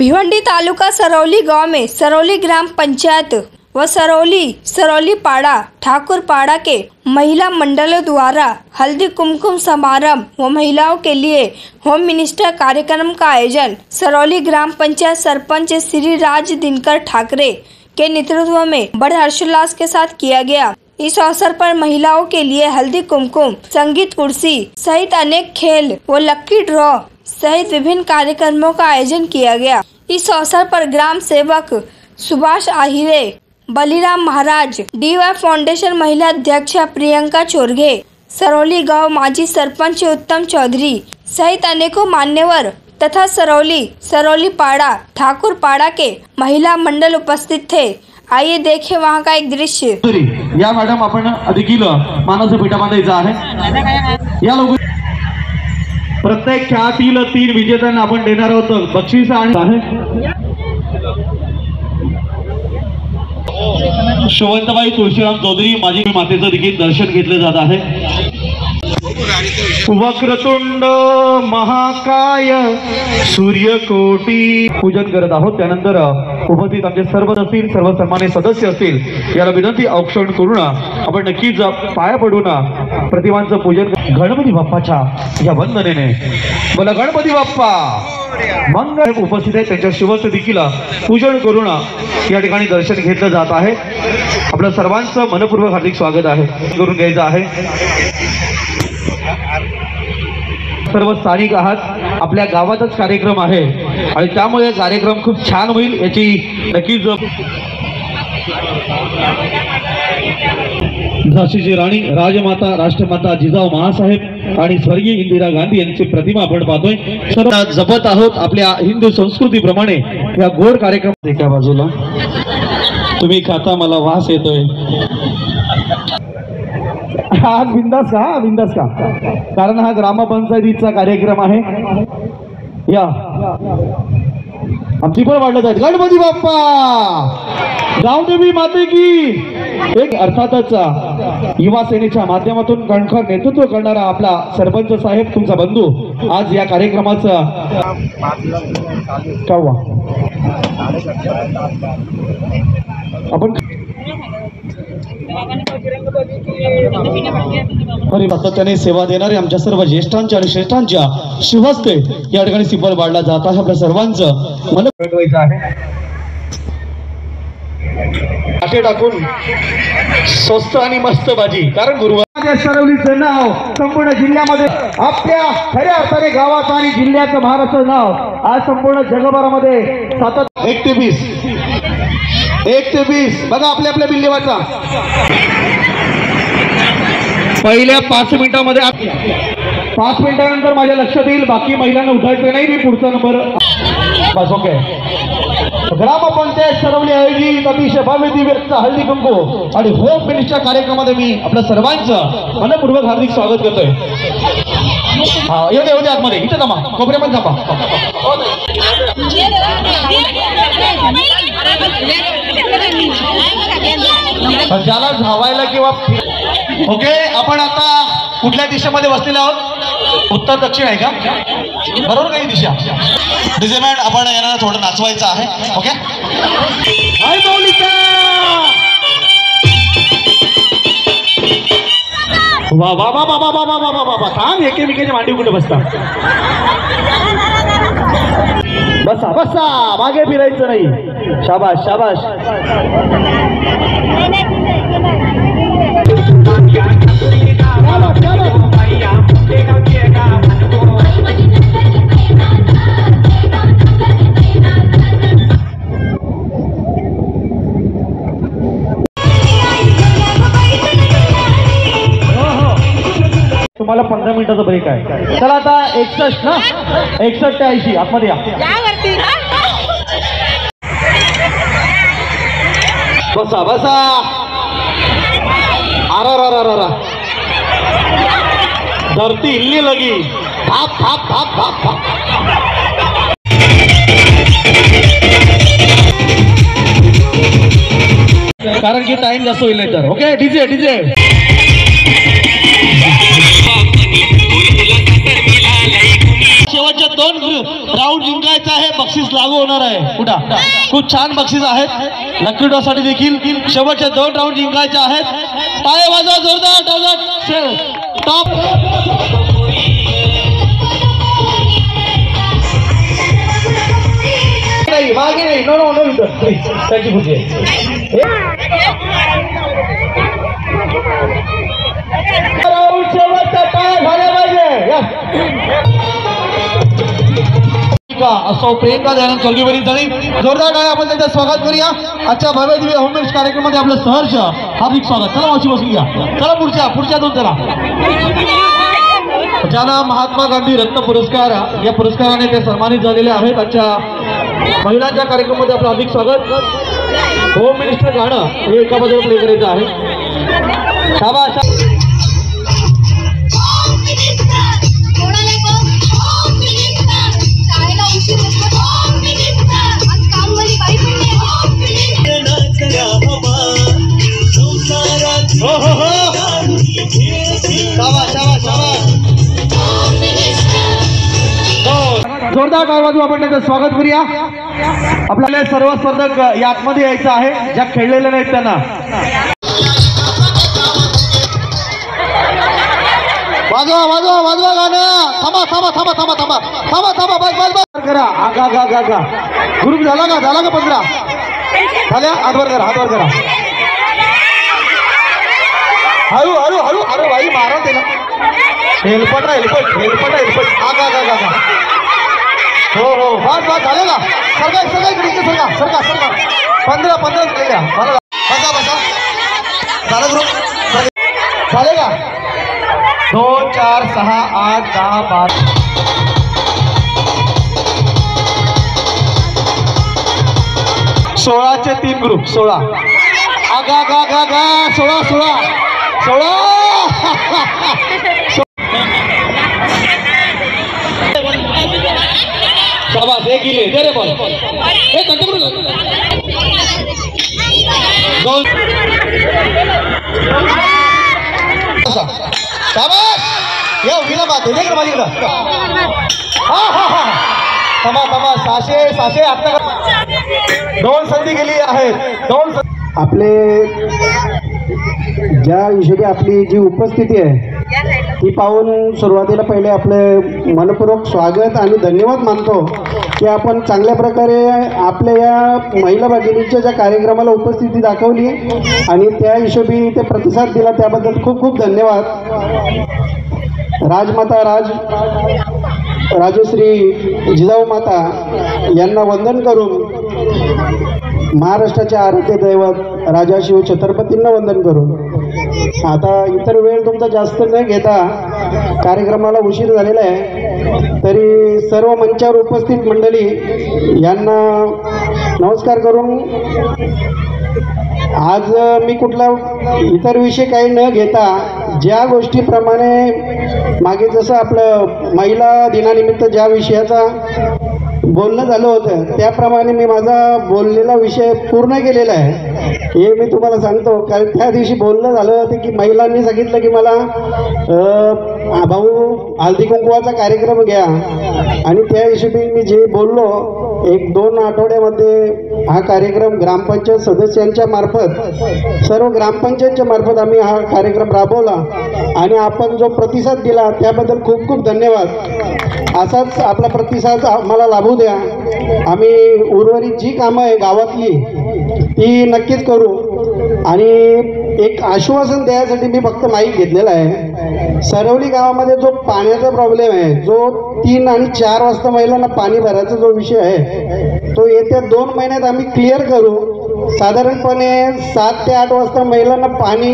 भिवंडी तालुका सरौली गांव में सरौली ग्राम पंचायत व सरौली पाड़ा ठाकुर पाड़ा के महिला मंडलों द्वारा हल्दी कुमकुम समारोह व महिलाओं के लिए होम मिनिस्टर कार्यक्रम का आयोजन सरौली ग्राम पंचायत सरपंच श्री राज दिनकर ठाकरे के नेतृत्व में बड़े हर्षोल्लास के साथ किया गया। इस अवसर पर महिलाओं के लिए हल्दी कुमकुम, संगीत कुर्सी सहित अनेक खेल व लक्की ड्रॉ सहित विभिन्न कार्यक्रमों का आयोजन किया गया। इस अवसर पर ग्राम सेवक सुभाष आहिरे, बलिराम महाराज, DY फाउंडेशन महिला अध्यक्षा प्रियंका चोरघे, सरौली गांव माजी सरपंच उत्तम चौधरी सहित अनेकों मान्यवर तथा सरौली पाड़ा ठाकुर पाड़ा के महिला मंडल उपस्थित थे। आइए देखें वहाँ का एक दृश्य। या मॅडम आपण अधिकील मानाचं पीठामध्ये आहे। या लोक प्रत्येक खेळातील 3 विजेत्यांना आपण देणार आहोत बक्षीस आणि शोभंतबाई तुळशीराम चौधरी माजी मातेचं देखील दर्शन घेतले जात आहे। वक्रतुंड महाकाय सूर्यकोटी पूजन करत आहोत। त्यानंतर उपस्थित आमचे सर्व सन्मानित सदस्य असतील याला विनंती औक्षण करून आपण नक्कीच पाया पडून प्रतिमांचं पूजन गणपती बाप्पाच्या या वंदनेने बोला गणपती बाप्पा मंगळ उपस्थित आहे त्यांच्या शुभस्थ देखील पूजन करून या ठिकाणी दर्शन घेतलं जात आहे। आपल्या सर्वांचं मनपूर्वक हार्दिक स्वागत आहे करून घ्यायचं आहे। सर्व स्थानिक आहात, आपल्या गावातच कार्यक्रम आहे आणि त्यामुळे कार्यक्रम खूप छान होईल याची नक्कीच झाशीची राणी राजमाता राष्ट्रमाता जिजाऊ महासाहेब आणि स्वर्गीय इंदिरा गांधी यांची प्रतिमा आपण पाहतोय। सर्व जपत आहोत आपल्या हिंदू संस्कृतीप्रमाणे या गोड कार्यक्रम। एका बाजूला तुम्ही खाता मला वास येतोय। आज बिंदास का कारण हा ग्रामपंचायतीचा कार्यक्रम आहे। या आमची पण वाढत आहेत गणपती बाप्पा गावदेवी माते की एक अर्थातच युवा सेनेच्या माध्यमातून कणखर नेतृत्व करणारा आपला सरपंच साहेब तुमचा बंधू आज या कार्यक्रमाचं आपण सातत्याने सेवा देणारे आमच्या सर्व ज्येष्ठांच्या आणि श्रेष्ठांच्या शुभहस्ते या ठिकाणी सिंबल वाढला जात आहे। आपल्या सर्वांचं मला भेटवायचं आहे। आशे टाकून स्वस्त आणि मस्त भाजी कारण गुरुवार सरवलीचं नाव संपूर्ण जिल्ह्यामध्ये आपल्या खऱ्या अर्थाने गावाचं आणि जिल्ह्याचं महाराष्ट्राचं नाव आज संपूर्ण जगभरामध्ये 1 ते 20 बघा आपल्या बिल्लेवाचा पहिल्या 5 मिनिटांमध्ये 5 मिनिटांनंतर माझ्या लक्षात येईल बाकी महिलांना उठायचं नाही। मी पुढचा नंबर बस ओके। ग्रामपंचायत सरवली आयोजित अतिशय भव्य दिव्य हल्दी कुंकू आणि होम मिनिस्टर कार्यक्रमामध्ये मी आपल्या सर्वांचं मनपूर्वक हार्दिक स्वागत करतोय। हा येऊ आतमध्ये इथे थांबा कोपऱ्यामध्ये थांबा। ज्याला धावायला किंवा ओके आपण आता कुठल्या दिशेमध्ये बसलेले आहोत? उत्तर दक्षिण आहे का बरोबर काही दिशा डीजे मॅन आपण यांना थोडं नाचवायचं आहे। ओके हाय मौलिका वा वा वा वा वा वा वा वा वा थांब एकेमेकाची मांडी कुठे बसता बसा बसा मागे फिरायचं नाही। शाबाश शाबाश तुम्हाला 15 मिनिटाचा ब्रेक आहे। चला आता 61 ना 61 ते 80 आतमध्ये या बसा बसा आरा धरती हिलने लगी भाप भाप भाप भाप भाप कारण की टाइम जास्त होईल तर ओके डीजे शेवटच्या शेवटचे 2 राऊंड जिंकायचा आहे, बक्षीस लागू होणार आहे. कुठं खूप छान बक्षीस आहेत लकी ड्रॉ साठी देखील. शेवटचे 2 राऊंड जिंकायचे आहेत. टाळ्या वाजवा जोरदार. टॉप नाही मागे नाही. नो नो नो इथं प्लीज त्यांची खुर्ची आहे. शेवटचा टाळ्या झाल्या पाहिजे. असो प्रियंका दयानंद स्वर्गीय झाली. जोरदार टाळ्या आपण त्यांचं स्वागत करूया. आजच्या भव्य दिव्य होम मिनिट्स कार्यक्रमामध्ये आपलं सहर्ष हार्दिक स्वागत. चला मावशी बसून घ्या. चला पुढच्या 2 चला. ज्यांना महात्मा गांधी रत्न पुरस्कार या पुरस्काराने ते सन्मानित झालेले आहेत. आजच्या महिलांच्या कार्यक्रमामध्ये आपलं हार्दिक स्वागत. होम मिनिस्टर गाणं हे एका बाजूला प्ले करायचं आहे. शाबाश. जोरदार टाळ्या वाजवून आपण त्यांचं स्वागत करूया. आपल्याला सर्व स्पर्धक या आतमध्ये यायचं आहे, ज्या खेळलेल्या नाहीत त्यांना. वाजवा गाणं. थांबा बस करा. आगा ग्रुप झाला का 15 झाल्या. हातवर करा. हळू अरे भाई मारा त्याला. हेल्पट. आगा हो बस झाले का. सरका इकडे सरका 15 केल्या. बसा झालं ग्रुप झाले का. 2 4 6 8 10 12 16चे 3 ग्रुप. 16 आगा 16 शाबास. एक गिले दे रे बॉल. शाबास. या उभीला बात दे का माझीकडं. थांबा 600 आता 2 संधी गेली आहेत. 2 आपले ज्या हिशोबी आपली जी उपस्थिती आहे ती पाहून सुरुवातीला पहिले आपले मनपूर्वक स्वागत आणि धन्यवाद मानतो की आपण चांगल्या प्रकारे आपल्या या महिला भगिनींच्या ज्या कार्यक्रमाला उपस्थिती दाखवली आणि त्या हिशोबी ते प्रतिसाद दिला त्याबद्दल खूप खूप धन्यवाद. राजमाता राजश्री जिजाऊ माता यांना वंदन करून, महाराष्ट्राचे आराध्य दैवत राजा शिव छत्रपतींना वंदन करून आता इतर वेळ तुमचा जास्त न घेता कार्यक्रमाला उशीर झालेला आहे, तरी सर्व मंचावर उपस्थित मंडळी यांना नमस्कार करून आज मी कुठला इतर विषय काही न घेता ज्या गोष्टीप्रमाणे मागे जसं आपलं महिला दिनानिमित्त ज्या विषयाचा बोलणं झालं होतं त्याप्रमाणे मी माझा बोललेला विषय पूर्ण केलेला आहे हे मी तुम्हाला सांगतो. कारण त्या दिवशी बोलणं झालं होतं की महिलांनी सांगितलं की मला भाऊ हळदी कुंकवाचा कार्यक्रम घ्या आणि त्या हिशोबी मी जे बोललो 1-2 आठवड्यामध्ये हा कार्यक्रम ग्रामपंचायत सदस्यांच्या मार्फत सर्व ग्रामपंचायतच्या मार्फत आम्ही हा कार्यक्रम राबवला आणि आपण जो प्रतिसाद दिला त्याबद्दल खूप खूप धन्यवाद. असाच आपला प्रतिसाद आम्हाला लाभू द्या. आम्ही उर्वरित जी कामं आहे गावातली ती नक्कीच करू आणि एक आश्वासन द्यायसाठी मी फक्त माईक घेतलेला आहे. सरवली गावामध्ये जो पाण्याचा प्रॉब्लेम आहे, जो 3 आणि 4 वाजता महिलांना पाणी भरायचा जो विषय आहे तो येत्या 2 महिन्यात आम्ही क्लिअर करू. साधारणपणे 7 ते 8 वाजता महिलांना पाणी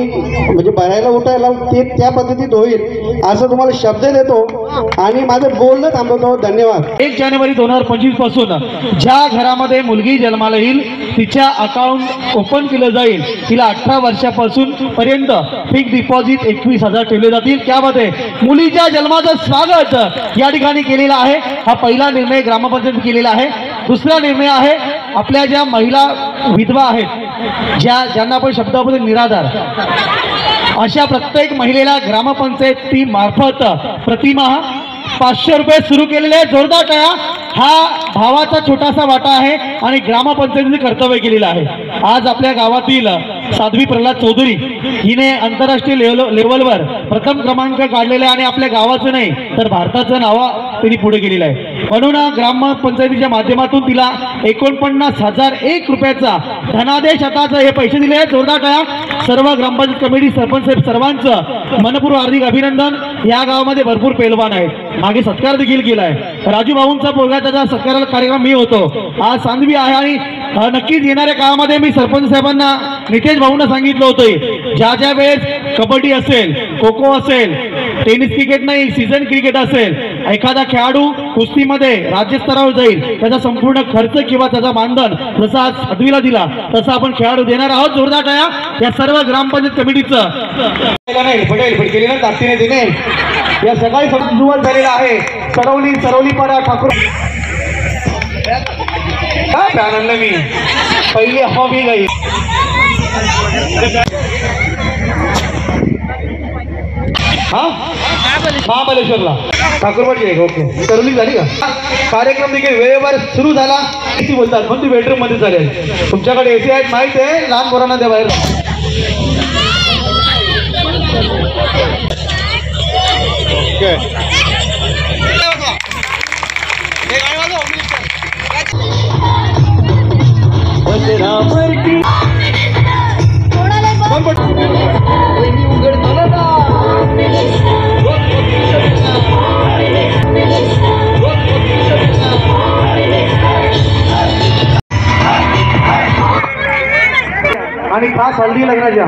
म्हणजे भरायला उठायला ते त्या पद्धतीत होईल असं तुम्हाला शब्द देतो आणि माझं बोलणं थांबवतो. धन्यवाद. 1 जानेवारी 2025 पासून ज्या घरामध्ये मुलगी जन्माला येईल तिच्या अकाउंट ओपन केलं जाईल. तिला 18 वर्षापासून पर्यंत फिक्स डिपॉझिट 21,000 ठेवले जातील. त्यामध्ये मुलीच्या जन्माचं स्वागत या ठिकाणी केलेला आहे. हा पहिला निर्णय ग्रामपंचायत केलेला आहे. दुसरा निर्णय आहे आपल्या ज्या महिला विधवा आहेत ज्यांना आपण शब्दामध्ये निराधार अशा प्रत्येक महिलेला ग्रामपंचायती मार्फत प्रतिमाह 500 रुपये सुरू केलेले आहे. जोरदार टाळ्या. हा भावाचा छोटासा वाटा आहे आणि ग्रामपंचायतीचे कर्तव्य केलेलं आहे. आज आपल्या गावातील साध्वी प्रल्हाद चौधरी हिने आंतरराष्ट्रीय लेवलवर प्रथम क्रमांक काढलेला आहे आणि आपल्या गावाचं नाही तर भारताचं नाव त्यांनी पुढे केलेलं आहे. म्हणून ग्रामपंचायतीच्या माध्यमातून तिला 49,001 रुपयाचा धनादेश आताच हे पैसे दिले आहेत. जोरदार टाळ्या. सर्व ग्रामपंचायत कमिटी सरपंच साहेब सर्वांचं मनपूर्वक हार्दिक अभिनंदन. या गावामध्ये भरपूर पैलवान आहेत. मागे सत्कार देखील केला आहे. राजू भाऊंचा पोरगा त्याचा सत्काराला कार्यक्रम मी होतो. आज सांदवी आहे आणि नक्कीच येणाऱ्या काळामध्ये मी सरपंच साहेबांना नितेश भाऊंना सांगितलं होतं ज्या ज्या वेळेस कबड्डी असेल, खो खो असेल, टेनिस क्रिकेट नाही सीझन क्रिकेट असेल, एखादा खेळाडू कुस्तीमध्ये राज्यस्तरावर जाईल त्याचा संपूर्ण खर्च किंवा त्याचा मानधन जसं आज साध्वीला दिला तसं आपण खेळाडू देणार आहोत. जोरदार टाळ्या. या सर्व ग्रामपंचायत कमिटीचं नाही पटेल केली ना ताकदीने दिने या सकाळी सुरुवात झालेला आहे. सरवली पाडा ठाकूर काय आणलं मी पहिली हॉबी गई हा महाबलेश्वरला ठाकूरवाडी आहे. ओके सरवली झाली का? कार्यक्रम देखील वेळेवर सुरू झाला. एसी बोलतात पण ती बेडरूम मध्ये चालेल. तुमच्याकडे एसी आहेत माहित आहे. लहान पोरांना द्या बाहेर. आणि खास हल्दी लग्नाच्या